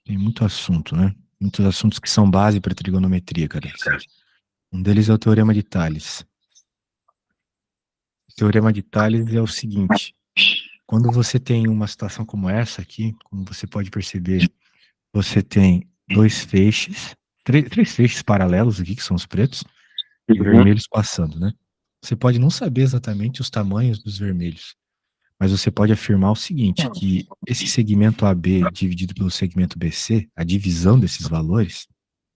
Tem muito assunto, né? Muitos assuntos que são base para trigonometria, cara. Um deles é o Teorema de Tales. O Teorema de Tales é o seguinte: quando você tem uma situação como essa aqui, como você pode perceber, você tem dois feixes, três feixes paralelos aqui, que são os pretos, e Uhum. vermelhos passando, né? Você pode não saber exatamente os tamanhos dos vermelhos, mas você pode afirmar o seguinte, que esse segmento AB dividido pelo segmento BC, a divisão desses valores,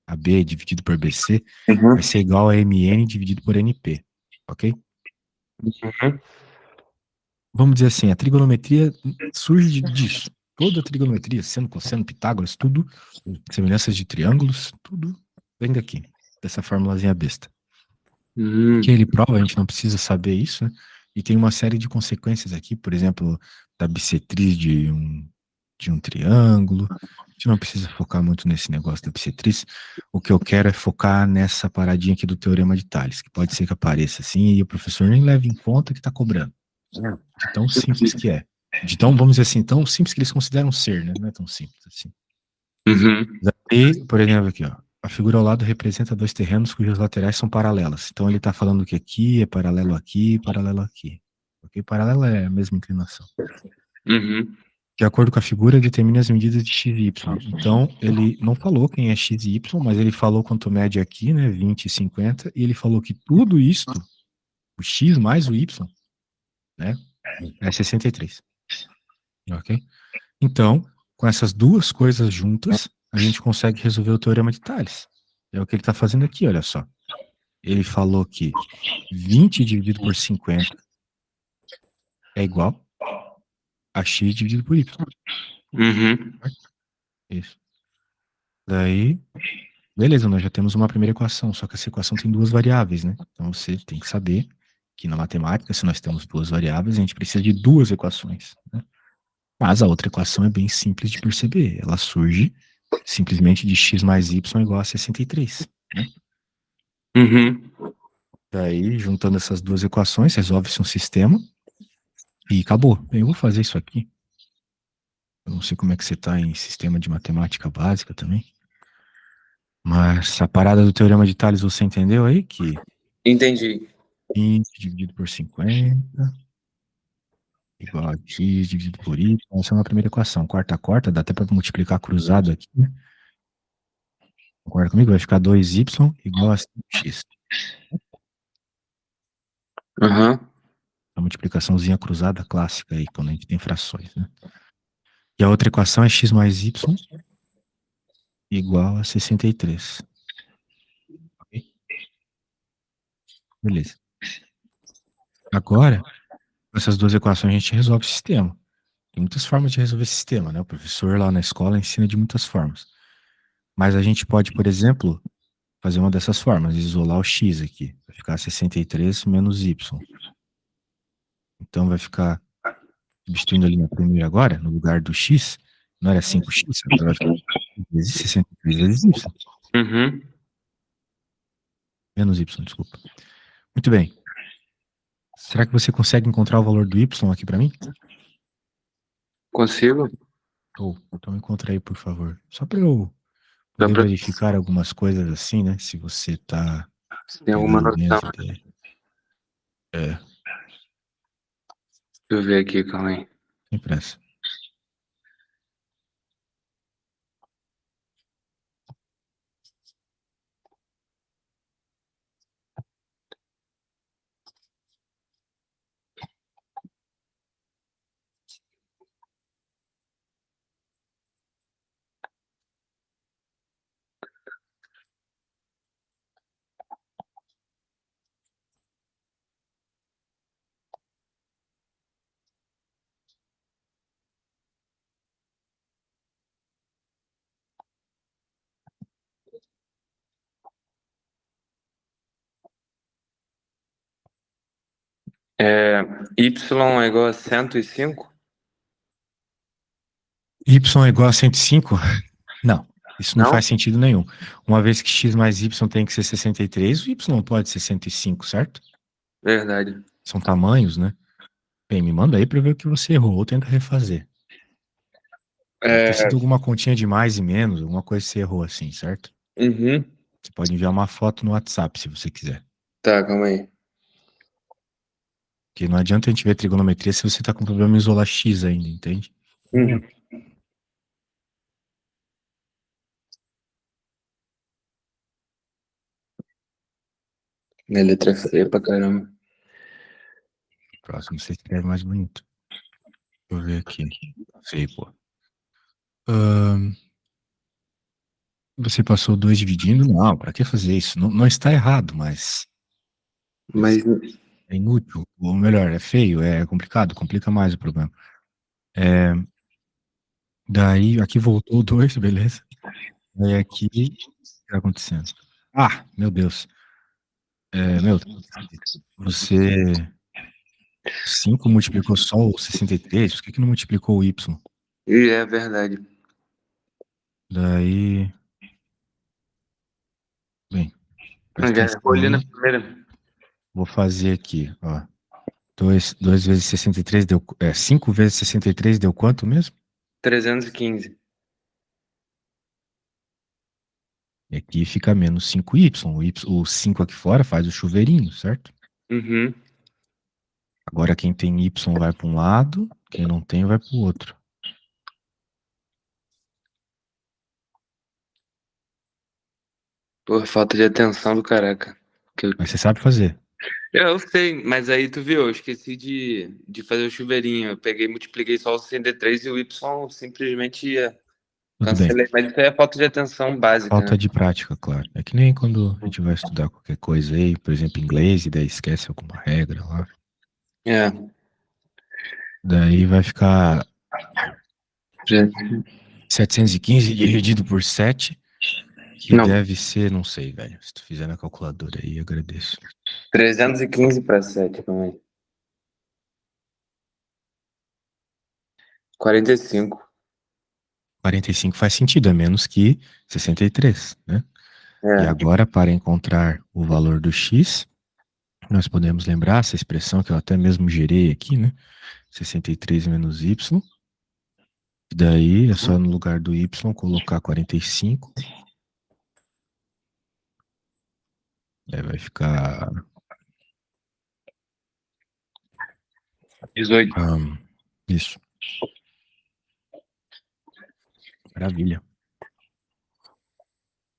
AB dividido por BC, vai Uhum. ser igual a MN dividido por NP, ok? Uhum. Vamos dizer assim, a trigonometria surge disso. Toda a trigonometria, seno, cosseno, Pitágoras, tudo, semelhanças de triângulos, tudo vem daqui, dessa formulazinha besta. Que Uhum. ele prova, a gente não precisa saber isso, né? E tem uma série de consequências aqui, por exemplo, da bissetriz de um triângulo. A gente não precisa focar muito nesse negócio da bissetriz. O que eu quero é focar nessa paradinha aqui do Teorema de Tales, que pode ser que apareça assim e o professor nem leve em conta que está cobrando. De tão simples que é. De tão, vamos dizer assim, tão simples que eles consideram ser, né? Não é tão simples assim. Uhum. E, por exemplo, aqui, ó. A figura ao lado representa dois terrenos cujas laterais são paralelas. Então ele está falando que aqui é paralelo aqui, paralelo aqui. Ok? Paralelo é a mesma inclinação. Uhum. De acordo com a figura, determina as medidas de x e y. Então, ele não falou quem é x e y, mas ele falou quanto mede aqui, né? 20 e 50, e ele falou que tudo isto, o x mais o y, né? É 63. Ok? Então, com essas duas coisas juntas, a gente consegue resolver o teorema de Tales. É o que ele está fazendo aqui, olha só. Ele falou que 20 dividido por 50 é igual a x dividido por y. Uhum. Isso. Daí, beleza, nós já temos uma primeira equação, só que essa equação tem duas variáveis, né? Então você tem que saber que na matemática, se nós temos duas variáveis, a gente precisa de duas equações, né? Mas a outra equação é bem simples de perceber. Ela surge simplesmente de x mais y igual a 63, né? Uhum. Daí, juntando essas duas equações, resolve-se um sistema e acabou. Bem, eu vou fazer isso aqui. Eu não sei como é que você está em sistema de matemática básica também. Mas a parada do teorema de Tales você entendeu aí? Que Entendi. 20 dividido por 50 igual a x dividido por y. Essa é uma primeira equação. Quarta, dá até para multiplicar cruzado aqui, né? Concorda comigo? Vai ficar 2y igual a 5x. Aham. A multiplicaçãozinha cruzada clássica aí, quando a gente tem frações, né? E a outra equação é x mais y igual a 63. Ok? Beleza. Agora, com essas duas equações a gente resolve o sistema. Tem muitas formas de resolver sistema, né? O professor lá na escola ensina de muitas formas. Mas a gente pode, por exemplo, fazer uma dessas formas, isolar o x aqui. Vai ficar 63 menos y. Então vai ficar, substituindo ali na primeira agora, no lugar do x, não era 5x, agora vai ficar vezes 63 vezes y. Uhum. Menos y, desculpa. Muito bem. Será que você consegue encontrar o valor do y aqui para mim? Consigo? Ou, então encontra aí, por favor. Só para eu Dá poder pra... verificar algumas coisas assim, né? Se você tá Você tem alguma pegando bem noção? as ideias. É, Deixa eu ver aqui, calma aí. sem pressa. É, y é igual a 105? Y é igual a 105? Não, isso não Não? faz sentido nenhum. Uma vez que x mais y tem que ser 63, o y não pode ser 105, certo? Verdade. São tamanhos, né? Bem, me manda aí para ver o que você errou ou tenta refazer. Deve ter sido alguma continha de mais e menos, alguma coisa que você errou assim, certo? Uhum. Você pode enviar uma foto no WhatsApp se você quiser. Tá, calma aí. Porque não adianta a gente ver trigonometria se você tá com problema em isolar x ainda, entende? Uhum. Minha letra é feia pra caramba. Próximo você escreve mais bonito. Deixa eu ver aqui. Feio, pô. Você passou 2 dividindo? Não, pra que fazer isso? Não, não está errado, mas Mas. é inútil. Ou melhor, é feio, é complicado, complica mais o problema. Daí, aqui voltou 2, beleza? Aí aqui, o que tá acontecendo? Ah, meu Deus. Meu, você 5 multiplicou só o 63, por que não multiplicou o y? E é verdade. Daí, bem, presta Já atenção escolhi na aí. primeira. Vou fazer aqui, ó. 2 vezes 63 deu. 5 vezes 63 deu quanto mesmo? 315. E aqui fica menos 5y. O 5 aqui fora faz o chuveirinho, certo? Uhum. Agora quem tem y vai para um lado, quem não tem vai para o outro. Por falta de atenção do caraca. Que eu... Mas você sabe fazer. eu sei, mas aí tu viu, eu esqueci de fazer o chuveirinho. Eu peguei, multipliquei só o 63 e o Y simplesmente Tudo bem. cancelei. Mas isso aí é falta de atenção básica, Falta né? de prática, claro. É que nem quando a gente vai estudar qualquer coisa aí, por exemplo, inglês, e daí esquece alguma regra lá. É. Daí vai ficar Já- 715 dividido por 7, que Não, deve ser, não sei, velho. Se tu fizer na calculadora aí, agradeço. 315 para 7, calma aí. 45. 45 faz sentido, é menos que 63, né? E É. agora, para encontrar o valor do x, nós podemos lembrar essa expressão que eu até mesmo gerei aqui, né? 63 menos y. E daí é só no lugar do y colocar 45. Aí vai ficar 18. isso. Maravilha.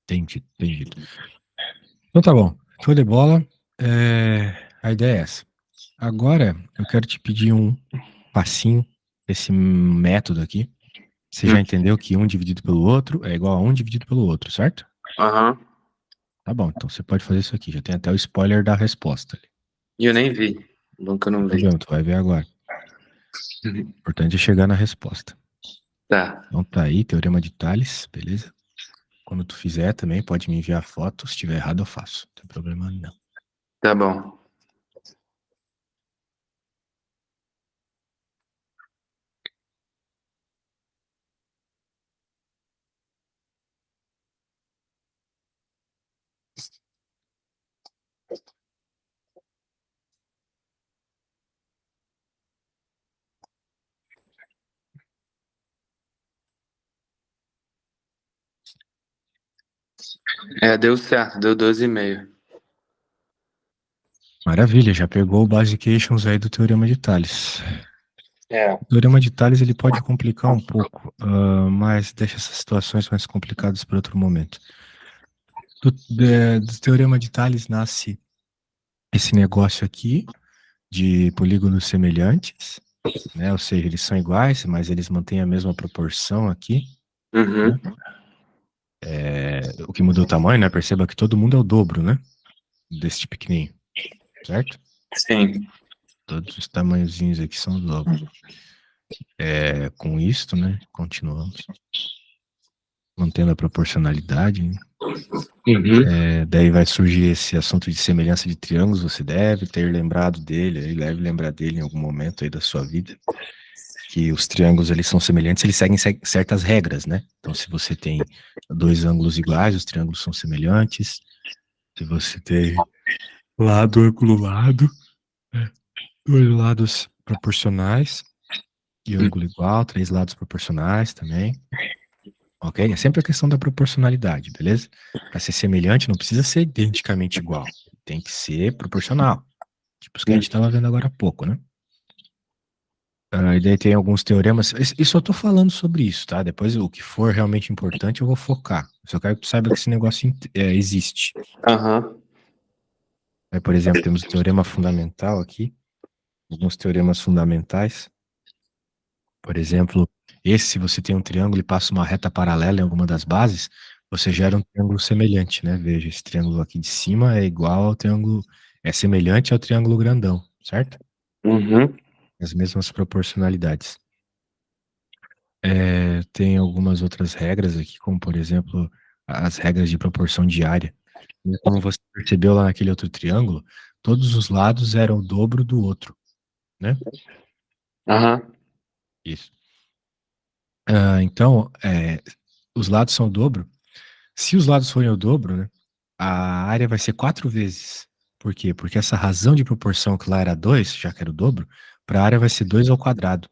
Entendido, entendido. Então tá bom. Show de bola. A ideia é essa. Agora eu quero te pedir um passinho desse método aqui. Você já entendeu que 1 dividido pelo outro é igual a 1 dividido pelo outro, certo? Aham. Tá bom, então você pode fazer isso aqui. Já tem até o spoiler da resposta ali. E eu nem vi. Bom que eu Não não tem vi. problema, tu vai ver agora. O importante é chegar na resposta. Tá. Então tá aí, teorema de Tales, beleza? Quando tu fizer também, pode me enviar foto. Se tiver errado, eu faço. Não tem problema não. Tá bom. É, deu certo. Deu 12,5. Maravilha, já pegou o Basications aí do teorema de Tales. É. O teorema de Tales ele pode complicar um pouco, mas deixa essas situações mais complicadas para outro momento. Do teorema de Tales nasce esse negócio aqui de polígonos semelhantes, né? Ou seja, eles são iguais, mas eles mantêm a mesma proporção aqui. Uhum. O que muda o tamanho, né? Perceba que todo mundo é o dobro, né? Desse pequenininho, certo? Sim. Todos os tamanhozinhos aqui são o dobro. Com isto, né? Continuamos mantendo a proporcionalidade, né? Uhum. Daí vai surgir esse assunto de semelhança de triângulos. Você deve ter lembrado dele, aí deve lembrar dele em algum momento aí da sua vida, que os triângulos eles são semelhantes, eles seguem certas regras, né? Então, se você tem 2 ângulos iguais, os triângulos são semelhantes. Se você tem lado, ângulo, lado, né? 2 lados proporcionais, E ângulo igual, 3 lados proporcionais também. Ok? É sempre a questão da proporcionalidade, beleza? Para ser semelhante, não precisa ser identicamente igual. Tem que ser proporcional. Tipo os que a gente estava vendo agora há pouco, né? E daí tem alguns teoremas. E só tô falando sobre isso, tá? Depois, o que for realmente importante, eu vou focar. Só quero que tu saiba que esse negócio existe. Aham. Aí, por exemplo, temos o teorema fundamental aqui. Alguns teoremas fundamentais. Por exemplo, esse, se você tem um triângulo e passa uma reta paralela em alguma das bases, você gera um triângulo semelhante, né? Veja, esse triângulo aqui de cima é igual ao triângulo, é semelhante ao triângulo grandão, certo? Uhum. As mesmas proporcionalidades. Tem algumas outras regras aqui, como por exemplo, as regras de proporção diária. E como você percebeu lá naquele outro triângulo, todos os lados eram o dobro do outro, né? Aham. Isso. Então, os lados são o dobro. Se os lados forem o dobro, né, a área vai ser 4 vezes. Por quê? Porque essa razão de proporção que lá era 2, já que era o dobro, para a área vai ser 2 ao quadrado,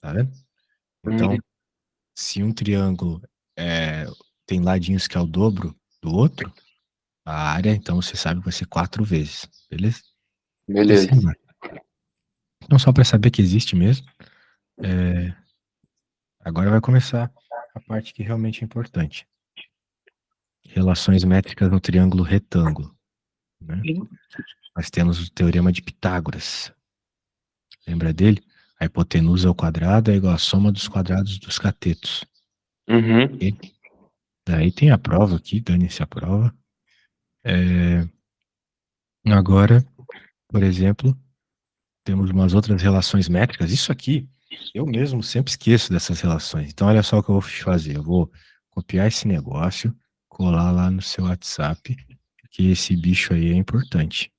tá vendo? Então, Uhum. se um triângulo tem ladinhos que é o dobro do outro, a área, então, você sabe que vai ser 4 vezes, beleza? E assim Beleza. vai. Então, só para saber que existe mesmo, agora vai começar a parte que realmente é importante. Relações métricas no triângulo retângulo, né? Nós temos o teorema de Pitágoras. Lembra dele? A hipotenusa ao quadrado é igual à soma dos quadrados dos catetos. Uhum. Ok? Daí tem a prova aqui, dane-se a prova. Agora, por exemplo, temos umas outras relações métricas. Isso aqui, eu mesmo sempre esqueço dessas relações. Então, olha só o que eu vou fazer. Eu vou copiar esse negócio, colar lá no seu WhatsApp, porque esse bicho aí é importante.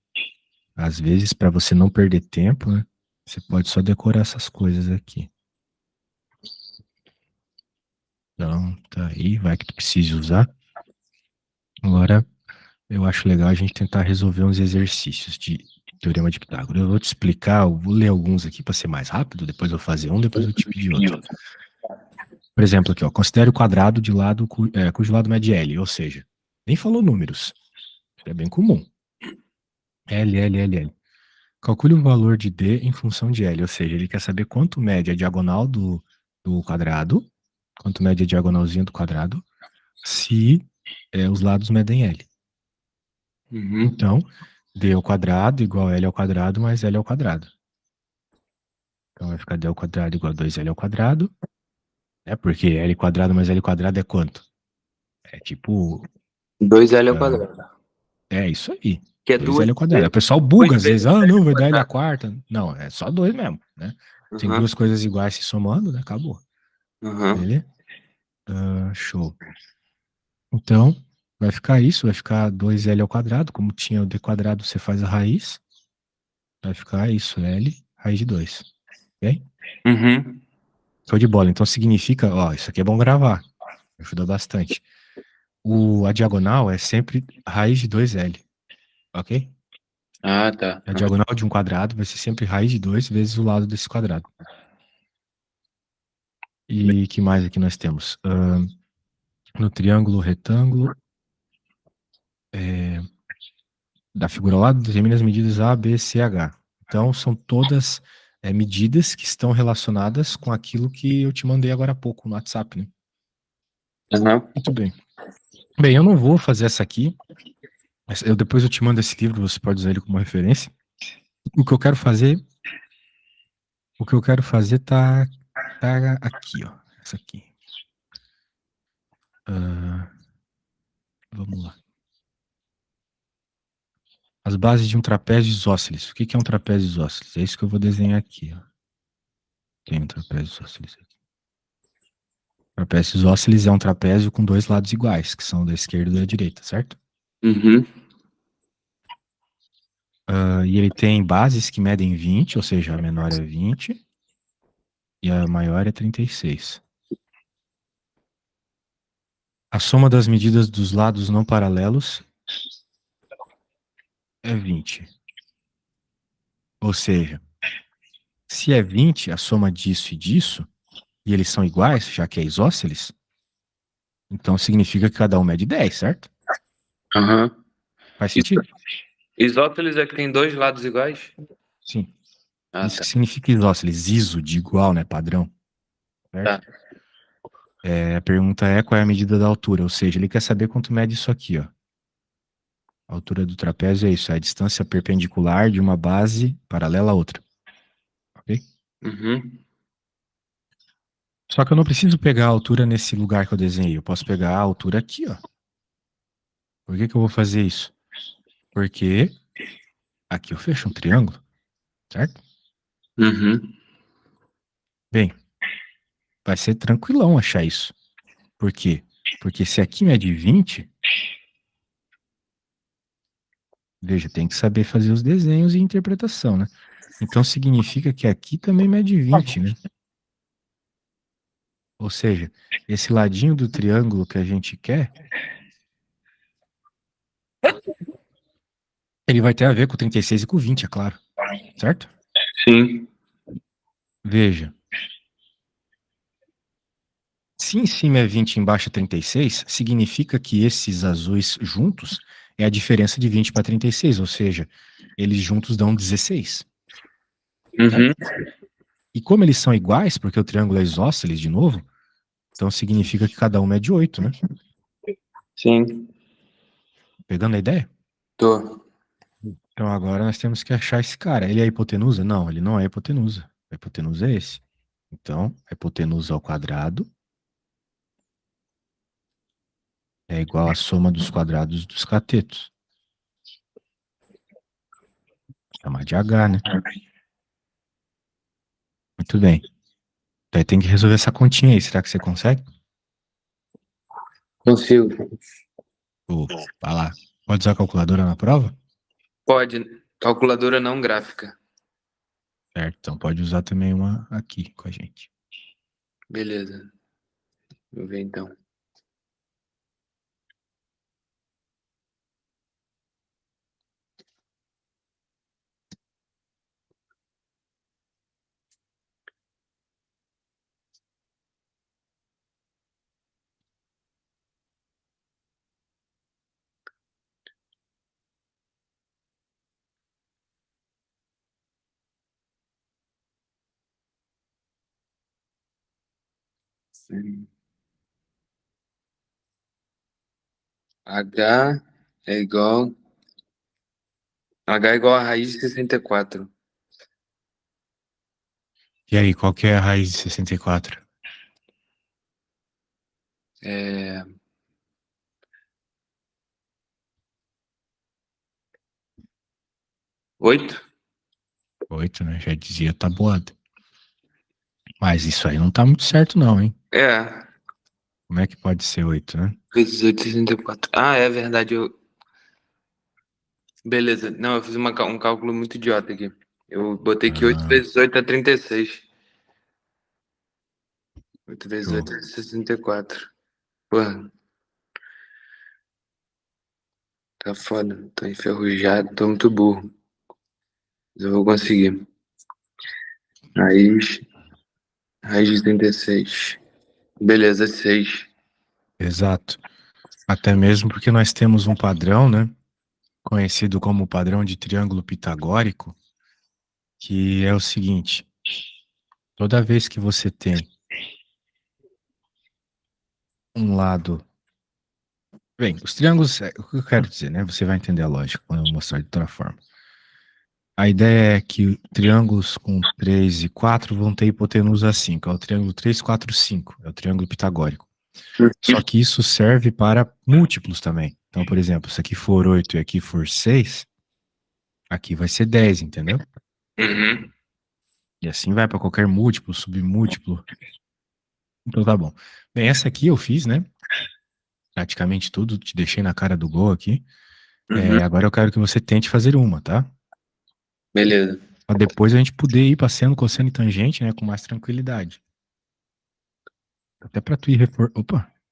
Às vezes, para você não perder tempo, né, você pode só decorar essas coisas aqui. Então, tá aí, vai que tu precise usar. Agora, eu acho legal a gente tentar resolver uns exercícios de teorema de Pitágoras. Eu vou te explicar, eu vou ler alguns aqui para ser mais rápido, depois eu vou fazer um, depois eu te pedir outro. Por exemplo, aqui, ó, considere o quadrado de lado cujo lado mede L, ou seja, nem falou números. Isso é bem comum. L, L, L, L. Calcule o valor de D em função de L, ou seja, ele quer saber quanto mede a diagonal do quadrado, quanto mede a diagonalzinha do quadrado, se os lados medem L. Uhum. Então, D ao quadrado igual a L ao quadrado mais L ao quadrado. Então vai ficar D ao quadrado igual a 2L ao quadrado, né? Porque L quadrado mais L quadrado é quanto? É tipo, 2L ao ah, quadrado. é isso aí, Que é 2L duas ao quadrado. O vezes, pessoal duas buga às vezes, vezes ah, L não, ao vai dar L a quadrado. quarta. Não, é só 2 mesmo, né? Tem Aham. duas coisas iguais se somando, né? Acabou. Aham. Beleza? Show. Então, vai ficar 2L ao quadrado, como tinha o D quadrado, você faz a raiz, vai ficar isso, L, raiz de 2. Ok? Uhum. Show de bola. Então significa, ó, isso aqui é bom gravar. Ajuda bastante. A diagonal é sempre raiz de 2L, ok? Ah, tá. A diagonal de um quadrado vai ser sempre raiz de 2 vezes o lado desse quadrado. E que mais aqui nós temos? No triângulo retângulo, da figura ao lado, determina as medidas A, B, C, H. Então, são todas medidas que estão relacionadas com aquilo que eu te mandei agora há pouco no WhatsApp, né? Aham. Muito bem. Bem, eu não vou fazer essa aqui. Mas depois eu te mando esse livro, você pode usar ele como referência. O que eu quero fazer, tá aqui, ó. Essa aqui. Vamos lá. As bases de um trapézio isósceles. O que é um trapézio isósceles? É isso que eu vou desenhar aqui, ó. Tem um trapézio isósceles aqui. Trapézio isósceles é um trapézio com dois lados iguais, que são da esquerda e da direita, certo? Uhum. E ele tem bases que medem 20, ou seja, a menor é 20 e a maior é 36. A soma das medidas dos lados não paralelos é 20. Ou seja, Se é 20, a soma disso e disso, e eles são iguais, já que é isósceles, então significa que cada um mede 10, certo? Aham. Faz sentido? Isósceles é que tem dois lados iguais? Sim. Ah, Isso tá. que significa isósceles, iso de igual, né, padrão, certo? Tá. A pergunta é qual é a medida da altura, ou seja, ele quer saber quanto mede isso aqui, ó. A altura do trapézio é isso, é a distância perpendicular de uma base paralela à outra, ok? Uhum. Só que eu não preciso pegar a altura nesse lugar que eu desenhei, eu posso pegar a altura aqui, ó. Por que que eu vou fazer isso? Porque aqui eu fecho um triângulo, certo? Uhum. Bem, vai ser tranquilão achar isso. Por quê? Porque se aqui mede 20, veja, tem que saber fazer os desenhos e interpretação, né? Então significa que aqui também mede 20, né? Ou seja, esse ladinho do triângulo que a gente quer, ele vai ter a ver com 36 e com 20, é claro. Certo? Sim. Veja, se em cima é 20 e embaixo é 36, significa que esses azuis juntos é a diferença de 20 para 36, ou seja, eles juntos dão 16. Uhum. Certo? E como eles são iguais, porque o triângulo é isósceles de novo, então significa que cada um mede 8, né? Sim. Pegando a ideia? Tô. Então agora nós temos que achar esse cara. Ele é a hipotenusa? Não, ele não é a hipotenusa. A hipotenusa é esse. Então, a hipotenusa ao quadrado é igual à soma dos quadrados dos catetos. Chamar de H, né? Muito bem. Daí tem que resolver essa continha aí. Será que você consegue? Consigo. Pô, vai lá. Pode usar a calculadora na prova? Pode. Calculadora não gráfica. Certo, então pode usar também uma aqui com a gente. Beleza. Vou ver então. Sim. H é igual. H é igual a raiz de 64. E aí, qual que é a raiz de 64? É. 8? 8, né? Já dizia tabuada. Mas isso aí não tá muito certo não, hein? É. Como é que pode ser 8, né? Vezes 8, 64. Ah, é verdade. Beleza. Não, eu fiz um cálculo muito idiota aqui. Eu botei que 8 Ah, vezes 8 é 36. 8 vezes show. 8 é 64. Porra, tá foda. Tô enferrujado, tô muito burro. Mas eu vou conseguir. Raiz, raiz de 36. Beleza, 6. Exato. Até mesmo porque nós temos um padrão, né? Conhecido como padrão de triângulo pitagórico, que é o seguinte: toda vez que você tem um lado. Bem, os triângulos, o que eu quero dizer, né? Você vai entender a lógica quando eu mostrar de outra forma. A ideia é que triângulos com 3 e 4 vão ter hipotenusa 5. É o triângulo 3, 4, 5. É o triângulo pitagórico. Só que isso serve para múltiplos também. Então, por exemplo, se aqui for 8 e aqui for 6, aqui vai ser 10, entendeu? Uhum. E assim vai para qualquer múltiplo, submúltiplo. Então tá bom. Bem, essa aqui eu fiz, né? Praticamente tudo, te deixei na cara do gol aqui. Uhum. Agora eu quero que você tente fazer uma, tá? Beleza. Pra depois a gente poder ir passando, cosseno e tangente, né? Com mais tranquilidade. Até pra tu ir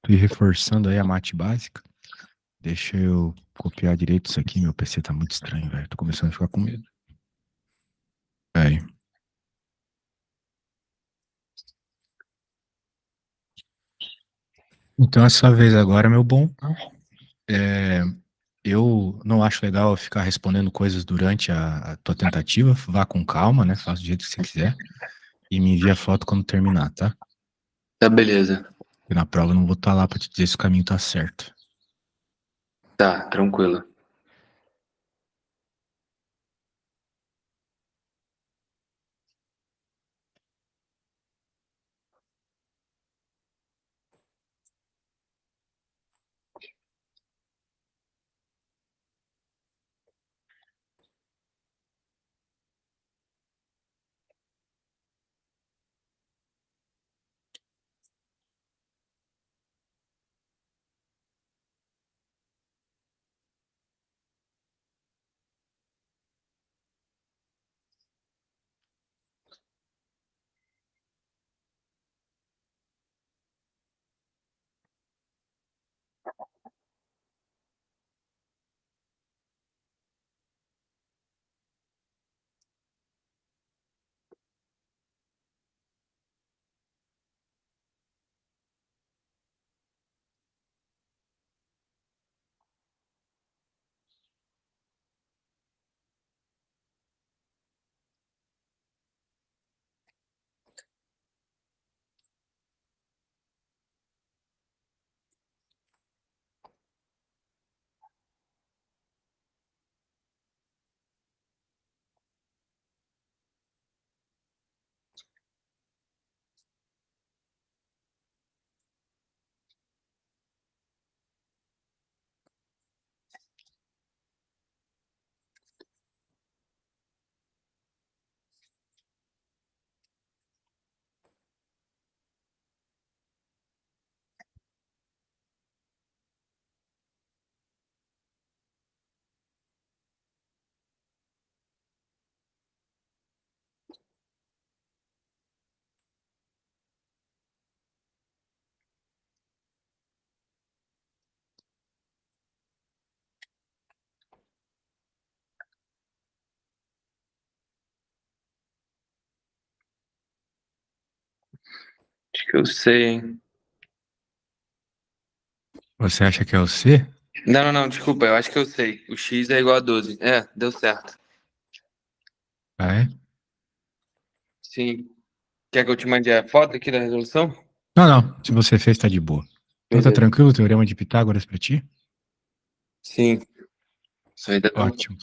reforçando aí a mate básica. Deixa eu copiar direito isso aqui. Meu PC tá muito estranho, velho. Tô começando a ficar com medo. Aí. Então, é sua vez agora, meu bom. É, eu não acho legal ficar respondendo coisas durante a tua tentativa. Vá com calma, né? Faça do jeito que você quiser. E me envia a foto quando terminar, tá? Tá, beleza. E na prova eu não vou estar lá pra te dizer se o caminho tá certo. Tá, tranquilo. Acho que eu sei, hein? Você acha que é o C? Não, não, não, desculpa, eu acho que eu sei. O X é igual a 12. É, deu certo. Ah, é? Sim. Quer que eu te mande a foto aqui da resolução? Não, não. Se você fez, tá de boa. Então tá Beleza. tranquilo o teorema de Pitágoras pra ti? Sim. Isso aí dá um... Ótimo.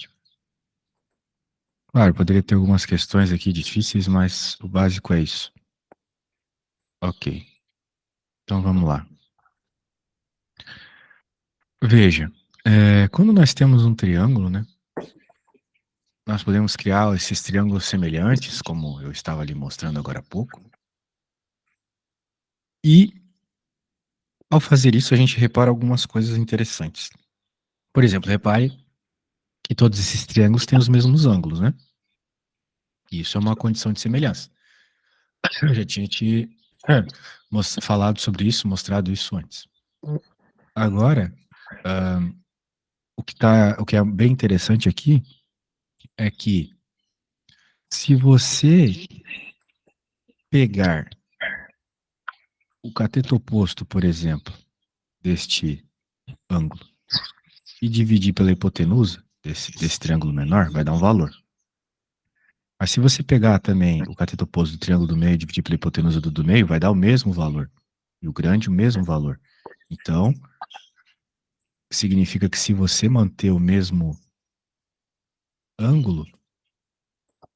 Claro, poderia ter algumas questões aqui difíceis, mas o básico é isso. Ok. Então vamos lá. Veja, quando nós temos um triângulo, né? Nós podemos criar esses triângulos semelhantes, como eu estava ali mostrando agora há pouco. E, ao fazer isso, a gente repara algumas coisas interessantes. Por exemplo, repare que todos esses triângulos têm os mesmos ângulos, né? Isso é uma condição de semelhança. Eu já tinha te falado sobre isso, mostrado isso antes. Agora, o que é bem interessante aqui é que se você pegar o cateto oposto, por exemplo, deste ângulo e dividir pela hipotenusa desse triângulo menor, vai dar um valor. Mas se você pegar também o cateto oposto do triângulo do meio e dividir pela hipotenusa do meio, vai dar o mesmo valor. E o grande, o mesmo valor. Então, significa que se você manter o mesmo ângulo,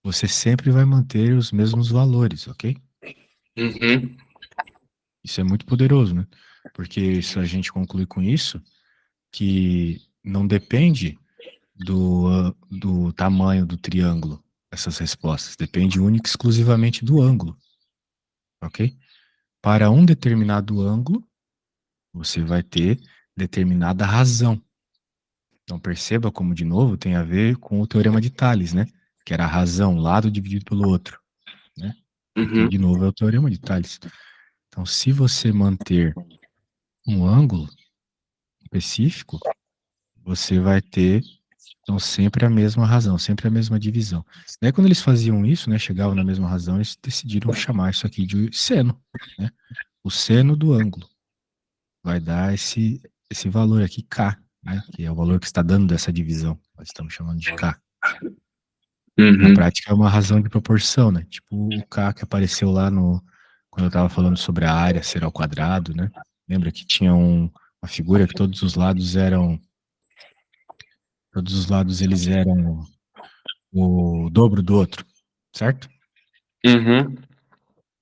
você sempre vai manter os mesmos valores, ok? Uhum. Isso é muito poderoso, né? Porque isso a gente conclui com isso que não depende do tamanho do triângulo, essas respostas. Depende única e exclusivamente do ângulo, ok? Para um determinado ângulo, você vai ter determinada razão. Então perceba como, de novo, tem a ver com o teorema de Tales, né? Que era a razão, lado dividido pelo outro, né? Aqui, Uhum. de novo, é o teorema de Tales. Então, se você manter um ângulo específico, você vai ter, então, sempre a mesma razão, sempre a mesma divisão. Daí, quando eles faziam isso, né, chegavam na mesma razão, eles decidiram chamar isso aqui de seno, né? O seno do ângulo. vai dar esse valor aqui, K, né? Que é o valor que está dando dessa divisão. Nós estamos chamando de K. Na Uhum. prática é uma razão de proporção, né? Tipo o K que apareceu lá no quando eu estava falando sobre a área ser ao quadrado, né? Lembra que tinha uma figura que todos os lados eles eram o dobro do outro, certo? Uhum.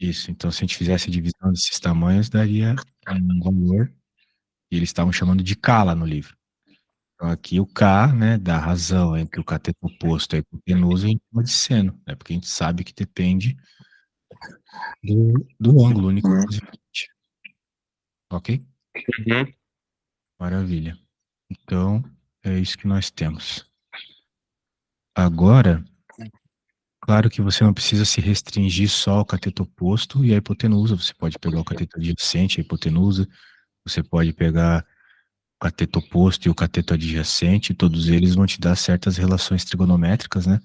Isso. Então, se a gente fizesse a divisão desses tamanhos, daria um valor e eles estavam chamando de K lá no livro. Então, aqui o K, né, da razão entre o cateto oposto e a hipotenusa, a gente chama de seno, né? Porque a gente sabe que depende do ângulo único cosinusite. Ok? Uhum. Maravilha. Então, é isso que nós temos. Agora, claro que você não precisa se restringir só ao cateto oposto e à hipotenusa. Você pode pegar o cateto adjacente, a hipotenusa. Você pode pegar o cateto oposto e o cateto adjacente. Todos eles vão te dar certas relações trigonométricas, né?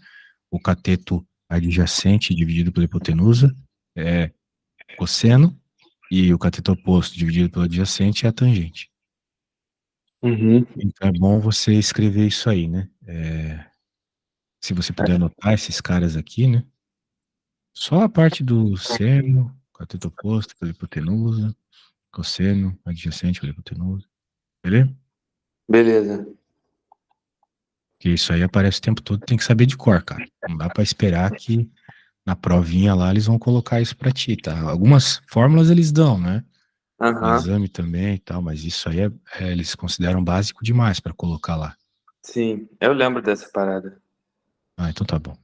O cateto adjacente dividido pela hipotenusa é cosseno e o cateto oposto dividido pelo adjacente é a tangente. Uhum. Então é bom você escrever isso aí, né? Se você puder anotar esses caras aqui, né? Só a parte do seno, cateto oposto pela hipotenusa, cosseno adjacente pela hipotenusa, beleza? Beleza. Porque isso aí aparece o tempo todo, tem que saber de cor, cara. Não dá pra esperar que na provinha lá eles vão colocar isso pra ti, tá? Algumas fórmulas eles dão, né? No Aham. exame também e tal, mas isso aí eles consideram básico demais pra colocar lá. Sim, eu lembro dessa parada. Ah, então tá bom.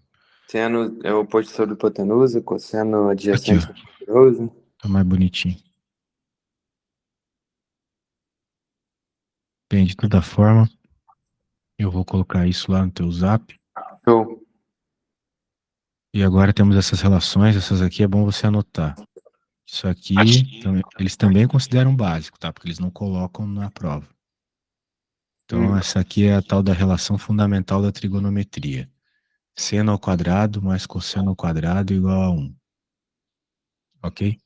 Seno é o oposto sobre hipotenusa, cosseno Aqui, ó, adjacente à hipotenusa. tá mais bonitinho. Bem, de toda forma, eu vou colocar isso lá no teu zap. Show. E agora temos essas relações, essas aqui é bom você anotar. Isso aqui, eles também consideram básico, tá? Porque eles não colocam na prova. Então, Hum. essa aqui é a tal da relação fundamental da trigonometria. Seno ao quadrado mais cosseno ao quadrado igual a 1. Ok?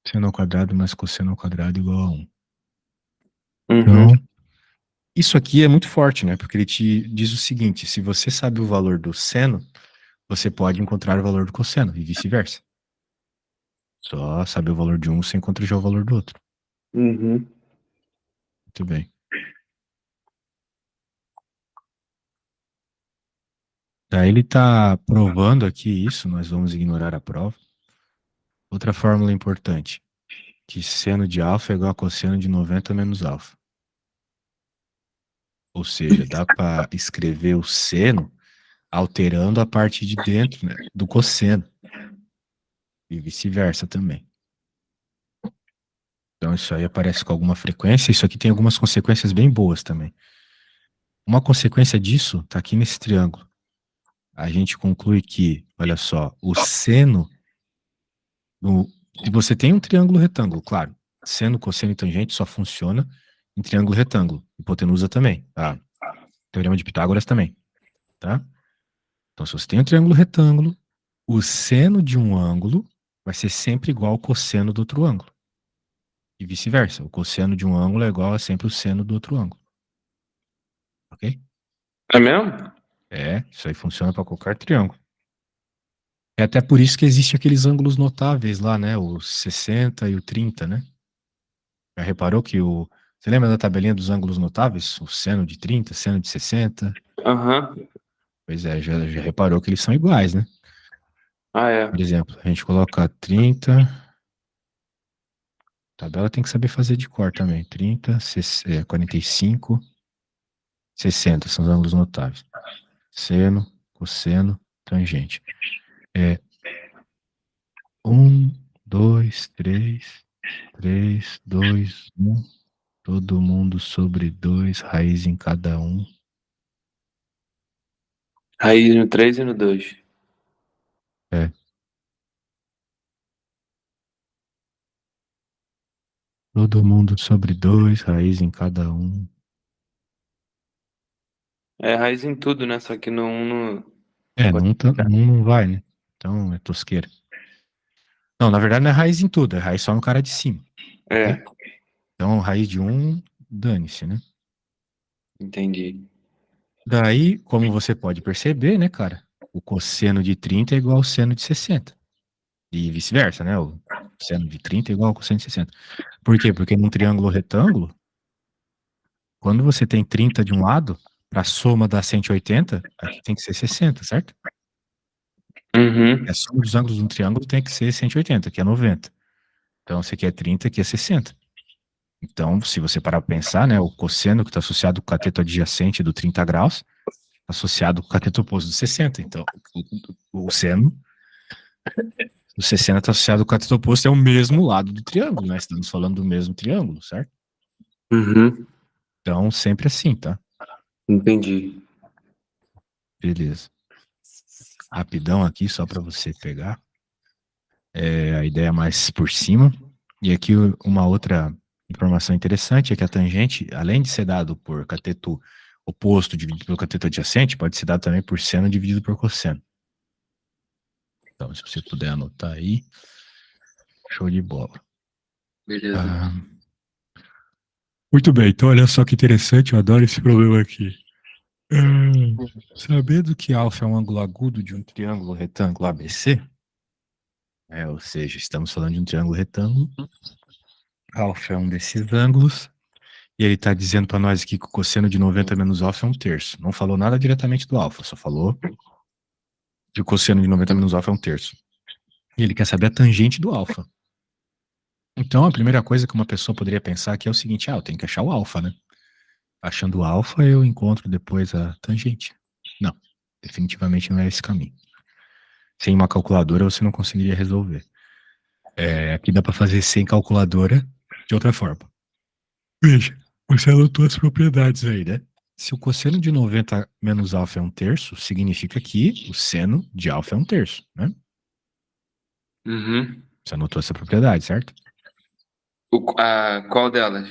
Seno ao quadrado mais cosseno ao quadrado igual a 1. Uhum. Então, isso aqui é muito forte, né? Porque ele te diz o seguinte: se você sabe o valor do seno, você pode encontrar o valor do cosseno e vice-versa. Só saber o valor de um, você encontra já o valor do outro. Uhum. Muito bem. Daí ele está provando aqui isso, nós vamos ignorar a prova. Outra fórmula importante, que seno de alfa é igual a cosseno de 90 menos alfa. Ou seja, dá para escrever o seno alterando a parte de dentro, né, do cosseno. E vice-versa também. Então isso aí aparece com alguma frequência. Isso aqui tem algumas consequências bem boas também. Uma consequência disso está aqui nesse triângulo. A gente conclui que, olha só, o seno se você tem um triângulo retângulo, claro, seno, cosseno e tangente só funciona em triângulo retângulo. Hipotenusa também, tá? Teorema de Pitágoras também, tá? Então, se você tem um triângulo retângulo, o seno de um ângulo vai ser sempre igual ao cosseno do outro ângulo. E vice-versa. O cosseno de um ângulo é igual a sempre o seno do outro ângulo. Ok? É mesmo? Isso aí funciona para qualquer triângulo. É até por isso que existe aqueles ângulos notáveis lá, né? O 60 e o 30, né? Já reparou que o. Você lembra da tabelinha dos ângulos notáveis? O seno de 30, seno de 60. Aham. Pois é, já reparou que eles são iguais, né? Ah, é. Por exemplo, a gente coloca 30. Tabela tem que saber fazer de cor também. 30, 45, 60 são os ângulos notáveis. Seno, cosseno, tangente. É 1, 2, 3, 3, 2, 1. Todo mundo sobre 2, raiz em cada um. Raiz no 3 e no 2. É. Todo mundo sobre 2, raiz em cada um. É raiz em tudo, né? Só que no 1 no... Não vai, né? Então é tosqueira. Não, na verdade não é raiz em tudo, é raiz só no cara de cima, É. ok? Então, raiz de 1, dane-se, né? Entendi. Daí, como você pode perceber, né, cara? O cosseno de 30 é igual ao seno de 60. E vice-versa, né? O seno de 30 é igual ao cosseno de 60. Por quê? Porque num triângulo retângulo, quando você tem 30 de um lado, para a soma dar 180, aqui tem que ser 60, certo? Uhum. A soma dos ângulos de um triângulo tem que ser 180, que é 90. Então, você quer 30, aqui é 60. Então, se você parar para pensar, né, o cosseno que está associado com o cateto adjacente do 30 graus, associado com o cateto oposto do 60. Então, o seno do 60 está associado com o cateto oposto, é o mesmo lado do triângulo, né? Estamos falando do mesmo triângulo, certo? Uhum. Então, sempre assim, tá? Entendi. Beleza. Rapidão aqui, só para você pegar. A ideia mais por cima. E aqui uma outra informação interessante é que a tangente, além de ser dado por cateto oposto dividido pelo cateto adjacente, pode ser dado também por seno dividido por cosseno. Então, se você puder anotar aí, show de bola. Beleza. Muito bem, então olha só que interessante, eu adoro esse problema aqui. Sabendo que alfa é um ângulo agudo de um triângulo retângulo ABC, ou seja, estamos falando de um triângulo retângulo, alfa é um desses ângulos, e ele está dizendo para nós aqui que o cosseno de 90 menos alfa é um terço. Não falou nada diretamente do alfa, só falou que o cosseno de 90 menos alfa é um terço. E ele quer saber a tangente do alfa. Então, a primeira coisa que uma pessoa poderia pensar aqui é o seguinte, eu tenho que achar o alfa, né? Achando o alfa, eu encontro depois a tangente. Não, definitivamente não é esse caminho. Sem uma calculadora, você não conseguiria resolver. Aqui dá para fazer sem calculadora de outra forma. Veja, você anotou as propriedades aí, né? Se o cosseno de 90 menos alfa é um terço, significa que o seno de alfa é um terço, né? Uhum. Você anotou essa propriedade, certo? Qual delas?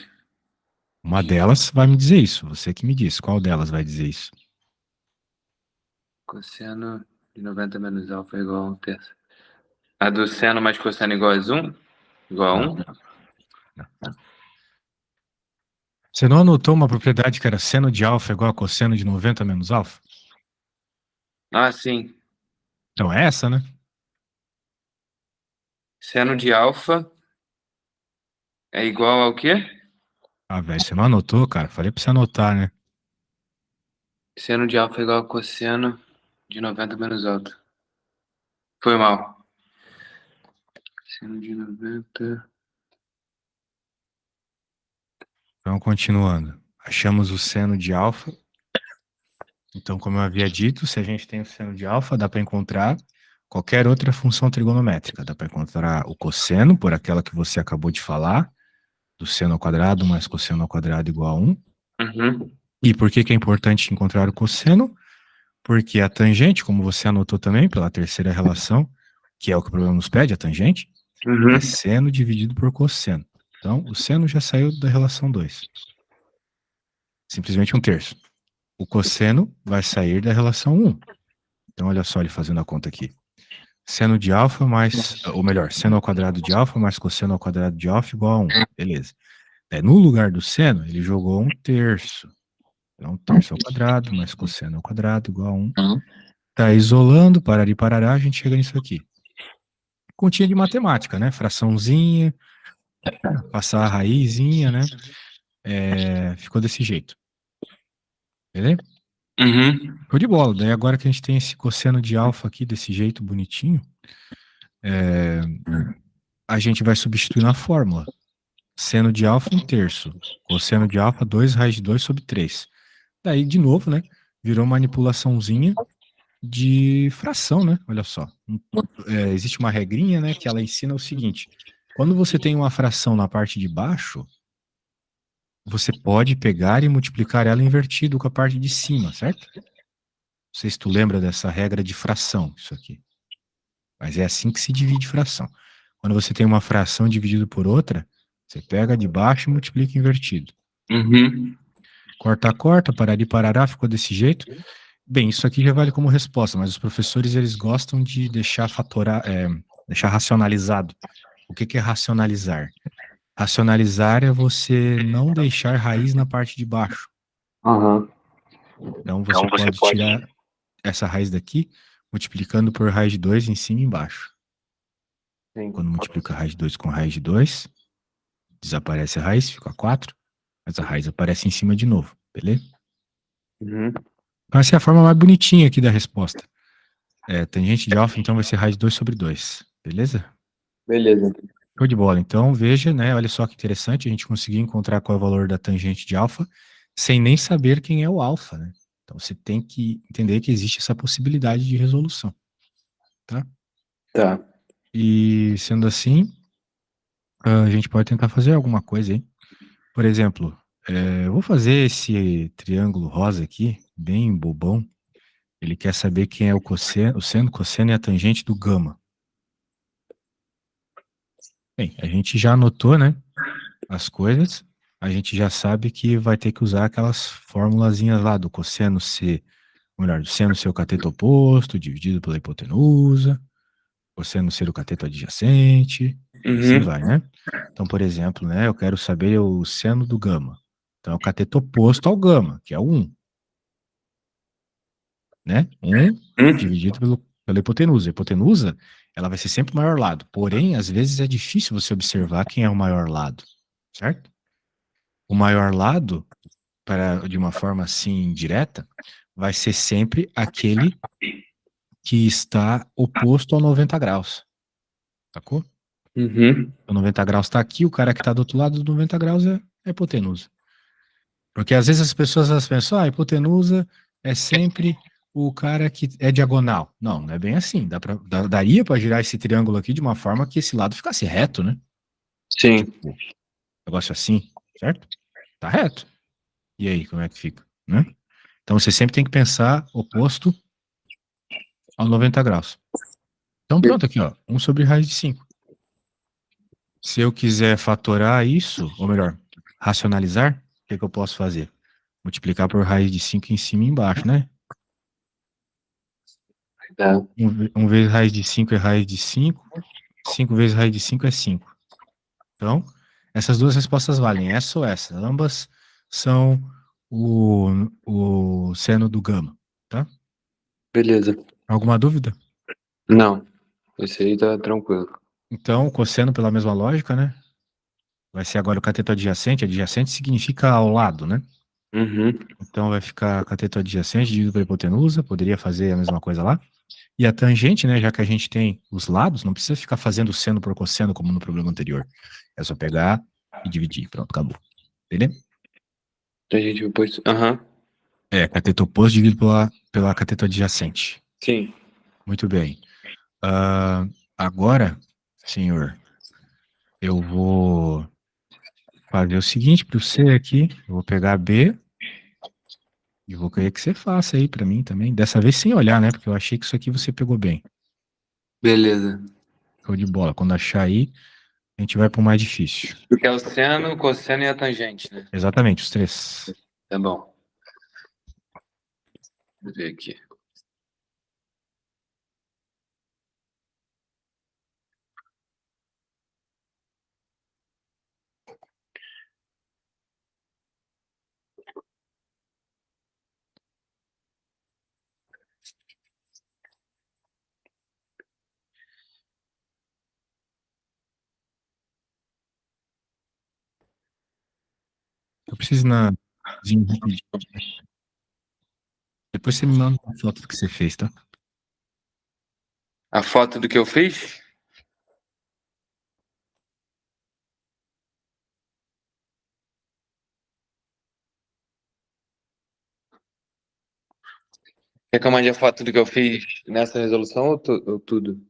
Uma delas vai me dizer isso. Você que me diz. Qual delas vai dizer isso? Cosseno de 90 menos alfa é igual a 1 terço. A do seno mais cosseno igual a 1? Igual a Não, 1? não. Você não anotou uma propriedade que era seno de alfa igual a cosseno de 90 menos alfa? Ah, sim. Então é essa, né? Seno de alfa é igual ao quê? Velho, você não anotou, cara. Falei pra você anotar, né? Seno de alfa é igual a cosseno de 90 menos alfa. Foi mal. Seno de 90. Então, continuando. Achamos o seno de alfa. Então, como eu havia dito, se a gente tem o seno de alfa, dá para encontrar qualquer outra função trigonométrica. Dá para encontrar o cosseno, por aquela que você acabou de falar, do seno ao quadrado mais cosseno ao quadrado igual a 1. Uhum. E por que é importante encontrar o cosseno? Porque a tangente, como você anotou também, pela terceira relação, que é o que o problema nos pede, a tangente, Uhum. é seno dividido por cosseno. Então, o seno já saiu da relação 2. Simplesmente um terço. O cosseno vai sair da relação 1. Então, olha só ele fazendo a conta aqui. Seno de alfa mais, ou melhor, seno ao quadrado de alfa mais cosseno ao quadrado de alfa igual a 1. Beleza. No lugar do seno, ele jogou um terço. Então, terço ao quadrado mais cosseno ao quadrado igual a 1. Tá isolando, parari parará, a gente chega nisso aqui. Continha de matemática, né? Fraçãozinha, passar a raizinha, né? Ficou desse jeito. Beleza? Uhum. Ficou de bola. Daí agora que a gente tem esse cosseno de alfa aqui desse jeito bonitinho, a gente vai substituir na fórmula. Seno de alfa, um terço. Cosseno de alfa, 2 raiz de 2 sobre 3. Daí, de novo, né? Virou manipulaçãozinha de fração, né? Olha só. Existe uma regrinha, né? Que ela ensina o seguinte. Quando você tem uma fração na parte de baixo, você pode pegar e multiplicar ela invertido com a parte de cima, certo? Não sei se tu lembra dessa regra de fração, isso aqui. Mas é assim que se divide fração. Quando você tem uma fração dividida por outra, você pega de baixo e multiplica invertido. Uhum. Corta, corta, parari, parará, ficou desse jeito. Bem, isso aqui já vale como resposta, mas os professores, eles gostam de deixar deixar racionalizado. O que é racionalizar? Racionalizar é você não deixar raiz na parte de baixo. Aham. Então você Então você pode pode. tirar essa raiz daqui, multiplicando por raiz de 2 em cima e embaixo. Sim. Quando multiplica a raiz de 2 com raiz de 2, desaparece a raiz, fica 4, mas a raiz aparece em cima de novo, beleza? Uhum. Então essa é a forma mais bonitinha aqui da resposta. Tangente de alfa, então vai ser raiz de 2 sobre 2, beleza? Beleza. Show de bola. Então veja, né? Olha só que interessante, a gente conseguiu encontrar qual é o valor da tangente de alfa sem nem saber quem é o alfa, né? Então você tem que entender que existe essa possibilidade de resolução, tá? Tá. E sendo assim, a gente pode tentar fazer alguma coisa aí. Por exemplo, eu vou fazer esse triângulo rosa aqui, bem bobão. Ele quer saber quem é o cosseno, o seno, cosseno e a tangente do gama. Bem, a gente já anotou, né, as coisas. A gente já sabe que vai ter que usar aquelas formulazinhas lá do cosseno ser, ou melhor, do seno ser o cateto oposto, dividido pela hipotenusa, cosseno ser o cateto adjacente, e assim Uhum. vai, né? Então, por exemplo, né, eu quero saber o seno do gama. Então, é o cateto oposto ao gama, que é o 1, né? 1 Uhum. dividido pela hipotenusa. A hipotenusa, ela vai ser sempre o maior lado. Porém, às vezes é difícil você observar quem é o maior lado, certo? O maior lado, de uma forma assim direta, vai ser sempre aquele que está oposto ao 90 graus, sacou? Uhum. O 90 graus está aqui, o cara que está do outro lado do 90 graus é a hipotenusa. Porque às vezes as pessoas elas pensam, a hipotenusa é sempre o cara que é diagonal. Não, não é bem assim. Daria para girar esse triângulo aqui de uma forma que esse lado ficasse reto, né? Sim. Tipo, negócio assim, certo? Tá reto. E aí, como é que fica, né? Então você sempre tem que pensar oposto ao 90 graus. Então pronto aqui, ó, 1 sobre raiz de 5. Se eu quiser fatorar isso, ou melhor, racionalizar, o que que eu posso fazer? Multiplicar por raiz de 5 em cima e embaixo, né? Tá. 1 vezes raiz de 5 é raiz de 5. 5 vezes raiz de 5 é 5. Então, essas duas respostas valem, essa ou essa. Ambas são o seno do gama, tá? Beleza. Alguma dúvida? Não. Esse aí tá tranquilo. Então, o cosseno, pela mesma lógica, né? Vai ser agora o cateto adjacente. Adjacente significa ao lado, né? Uhum. Então, vai ficar cateto adjacente dividido pela hipotenusa. Poderia fazer a mesma coisa lá. E a tangente, né? Já que a gente tem os lados, não precisa ficar fazendo seno por cosseno como no problema anterior. É só pegar e dividir. Pronto, acabou. Beleza? A gente depois. Aham. Cateto oposto dividido pela cateto adjacente. Sim. Muito bem. Ah, agora, senhor, eu vou fazer o seguinte para você aqui. Eu vou pegar B e vou querer que você faça aí para mim também. Dessa vez sem olhar, né? Porque eu achei que isso aqui você pegou bem. Beleza. Show de bola. Quando achar aí, a gente vai para o mais difícil. Porque é o seno, o cosseno e a tangente, né? Exatamente, os três. Tá bom. Vou ver aqui. Eu preciso ir na cozinha rapidinho. Depois você me manda uma foto do que você fez, tá? A foto do que eu fiz? Quer que eu mande a foto do que eu fiz nessa resolução ou tudo?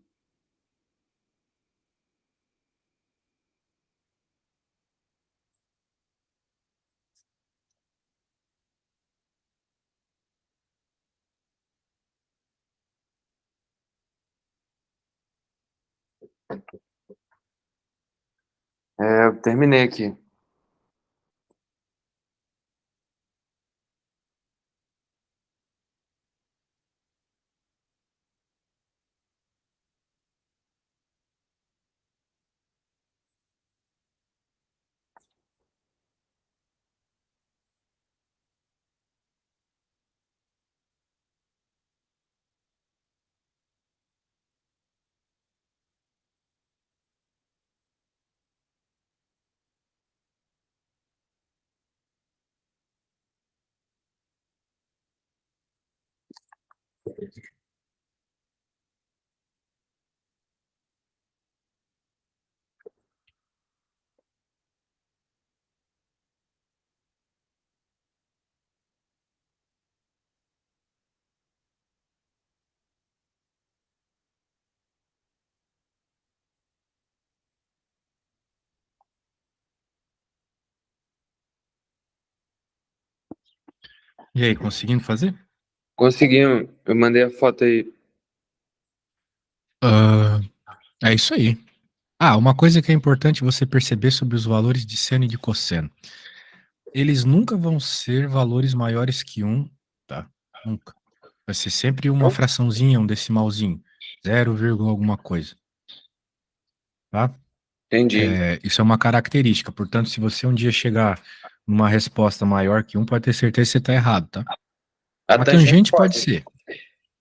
É, eu terminei aqui. E aí, conseguindo fazer? Conseguimos. Eu mandei a foto aí. É isso aí. Ah, uma coisa que é importante você perceber sobre os valores de seno e de cosseno. Eles nunca vão ser valores maiores que 1, tá? Nunca. Vai ser sempre uma fraçãozinha, um decimalzinho. 0, alguma coisa, tá? Entendi. Isso é uma característica. Portanto, se você um dia chegar numa resposta maior que 1, pode ter certeza que você está errado, tá? A Uma tangente tangente pode pode. ser.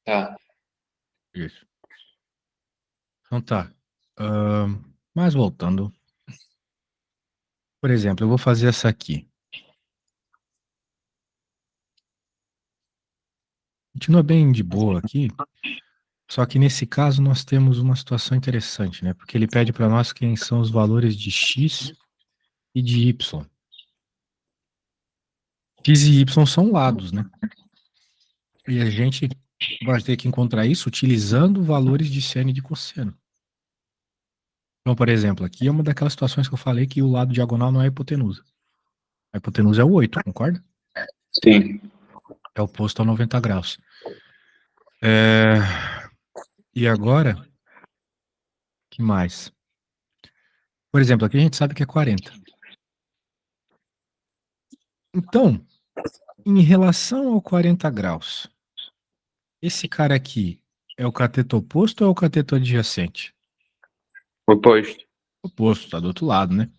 Tá. Isso. Então tá. Mas voltando. Por exemplo, eu vou fazer essa aqui. Continua bem de boa aqui. Só que nesse caso nós temos uma situação interessante, né? Porque ele pede para nós quem são os valores de x e de y. X e y são lados, né? E a gente vai ter que encontrar isso utilizando valores de seno e de cosseno. Então, por exemplo, aqui é uma daquelas situações que eu falei que o lado diagonal não é a hipotenusa. A hipotenusa é o 8, concorda? Sim. É oposto a 90 graus. É, E agora, que mais? Por exemplo, aqui a gente sabe que é 40. Então, em relação ao 40 graus, esse cara aqui é o cateto oposto ou é o cateto adjacente? Oposto. Oposto, tá do outro lado, né?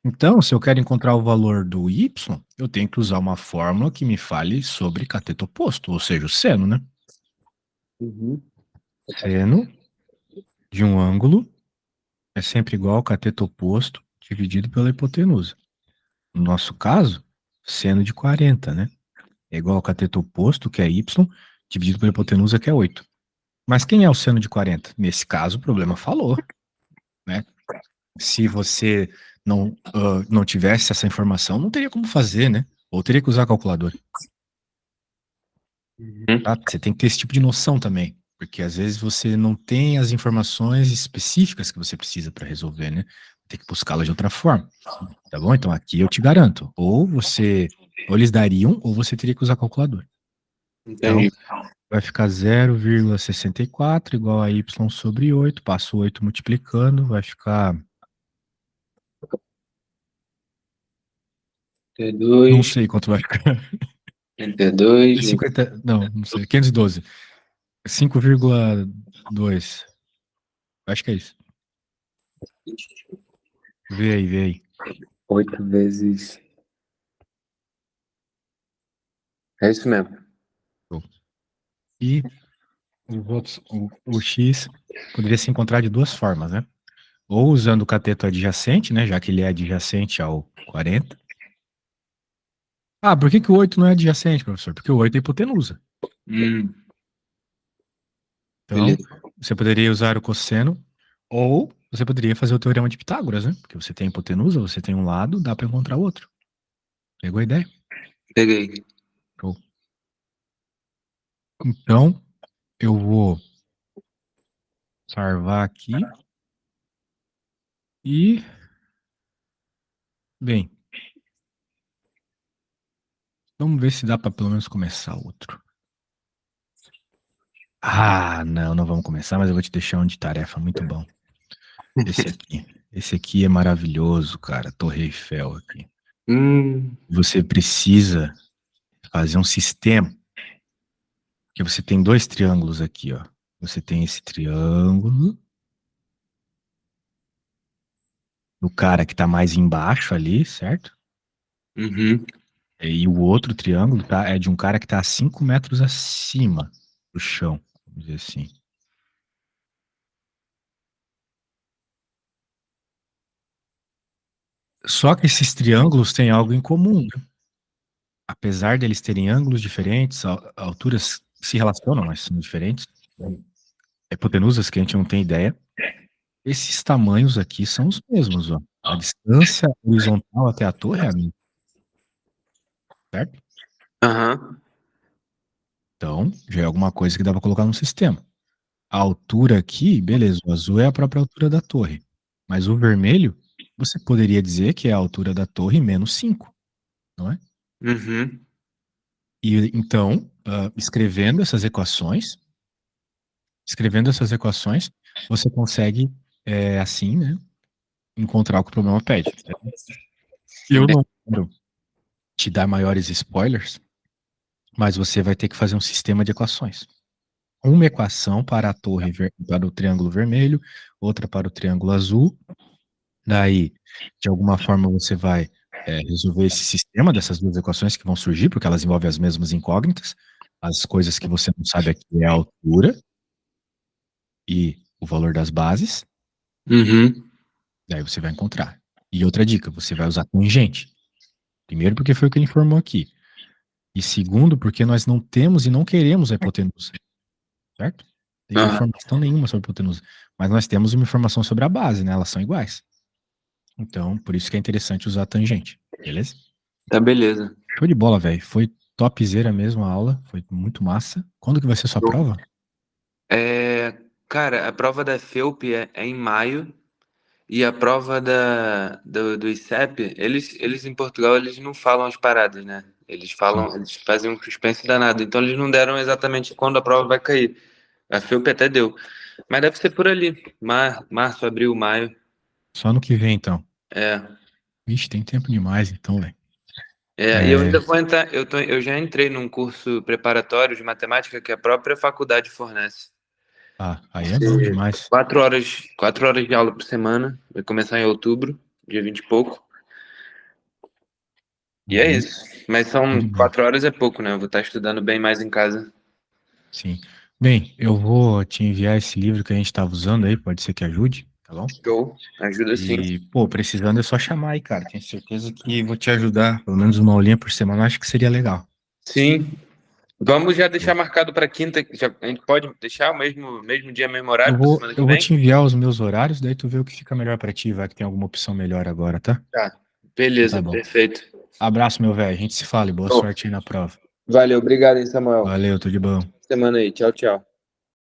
Então, se eu quero encontrar o valor do y, eu tenho que usar uma fórmula que me fale sobre cateto oposto, ou seja, o seno, né? Uhum. Seno de um ângulo é sempre igual ao cateto oposto dividido pela hipotenusa. No nosso caso, seno de 40, né? É igual ao cateto oposto, que é y, dividido pela hipotenusa, que é 8. Mas quem é o seno de 40? Nesse caso, o problema falou, né? Se você não tivesse essa informação, não teria como fazer, né? Ou teria que usar a calculadora. Uhum. Tá? Você tem que ter esse tipo de noção também, porque às vezes você não tem as informações específicas que você precisa para resolver, né? Tem que buscá-las de outra forma, tá bom? Então aqui eu te garanto, ou eles dariam, ou você teria que usar a calculadora. Então, Entendi. vai ficar 0,64 igual a y sobre 8, passo 8 multiplicando, vai ficar, não 32, sei quanto vai ficar, 32, 50, não sei, 512, 5,2, acho que é isso. Vê aí. 8 vezes. É isso mesmo. E os outros, o x poderia se encontrar de duas formas, né? Ou usando o cateto adjacente, né? Já que ele é adjacente ao 40. Ah, por que o 8 não é adjacente, professor? Porque o 8 é hipotenusa. Hum, Então, beleza. você poderia usar o cosseno, ou você poderia fazer o teorema de Pitágoras, né? Porque você tem hipotenusa, você tem um lado, dá para encontrar o outro. Pegou a ideia? Peguei. Show. Então, eu vou salvar aqui e, bem, vamos ver se dá para pelo menos começar outro. Ah, não vamos começar, mas eu vou te deixar um de tarefa muito bom. Esse aqui. Esse aqui é maravilhoso, cara. Torre Eiffel aqui. Hum, Você precisa fazer um sistema, que você tem dois triângulos aqui, ó. Você tem esse triângulo do cara que tá mais embaixo ali, certo? uhum. E o outro triângulo é de um cara que tá a 5 metros acima do chão, vamos dizer assim. Só que esses triângulos têm algo em comum, né? Apesar deles terem ângulos diferentes, alturas se relacionam, mas são diferentes. Hipotenusas que a gente não tem ideia. Esses tamanhos aqui são os mesmos, ó. A distância horizontal até a torre é a mesma, certo? Aham. Então, já é alguma coisa que dá pra colocar no sistema. A altura aqui, beleza, o azul é a própria altura da torre, mas o vermelho, você poderia dizer que é a altura da torre menos 5, não é? Uhum. E então, escrevendo essas equações, você consegue, assim, né, encontrar o que o problema pede. Eu não quero te dar maiores spoilers, mas você vai ter que fazer um sistema de equações. Uma equação para a torre para o triângulo vermelho, outra para o triângulo azul. Daí, de alguma forma, você vai resolver esse sistema dessas duas equações que vão surgir, porque elas envolvem as mesmas incógnitas. As coisas que você não sabe aqui é a altura e o valor das bases. Uhum. Daí você vai encontrar. E outra dica, você vai usar tangente. Primeiro, porque foi o que ele informou aqui. E segundo, porque nós não temos e não queremos a hipotenusa. Certo? Tem Aham. informação nenhuma sobre a hipotenusa. Mas nós temos uma informação sobre a base, né? Elas são iguais. Então, por isso que é interessante usar a tangente. Beleza? Tá, beleza. Show de bola, velho. Foi topzera mesmo a aula. Foi muito massa. Quando que vai ser sua prova? Cara, a prova da FEUP é em maio e a prova do ICEP, eles em Portugal, eles não falam as paradas, né? Eles Sim. falam, eles fazem um suspense danado. Então eles não deram exatamente quando a prova vai cair. A FEUP até deu. Mas deve ser por ali. Março, abril, maio. Só no que vem, então. É. Vixe, tem tempo demais, então, velho. E eu ainda vou entrar. Eu já entrei num curso preparatório de matemática que a própria faculdade fornece. Ah, aí é bom demais. 4 horas de aula por semana. Vai começar em outubro, dia 20 e pouco. E é Uhum. isso. Mas Show de são bola. 4 horas é pouco, né? Eu vou estar estudando bem mais em casa. Sim. Bem, eu vou te enviar esse livro que a gente estava usando aí, pode ser que ajude, tá bom? Show. Ajuda sim. E, pô, precisando é só chamar aí, cara. Tenho certeza que vou te ajudar. Pelo menos uma aulinha por semana, acho que seria legal. Sim. Vamos já deixar marcado para quinta. A gente pode deixar o mesmo dia, mesmo horário para semana que Eu vou vem? te enviar os meus horários, daí tu vê o que fica melhor pra ti, vai que tem alguma opção melhor agora, tá? Tá. Então tá Beleza, bom. perfeito. Abraço, meu velho. A gente se fala e boa Show. sorte aí na prova. Valeu, obrigado, hein, Samuel. Valeu, tudo de bom. Semana aí. Tchau, tchau.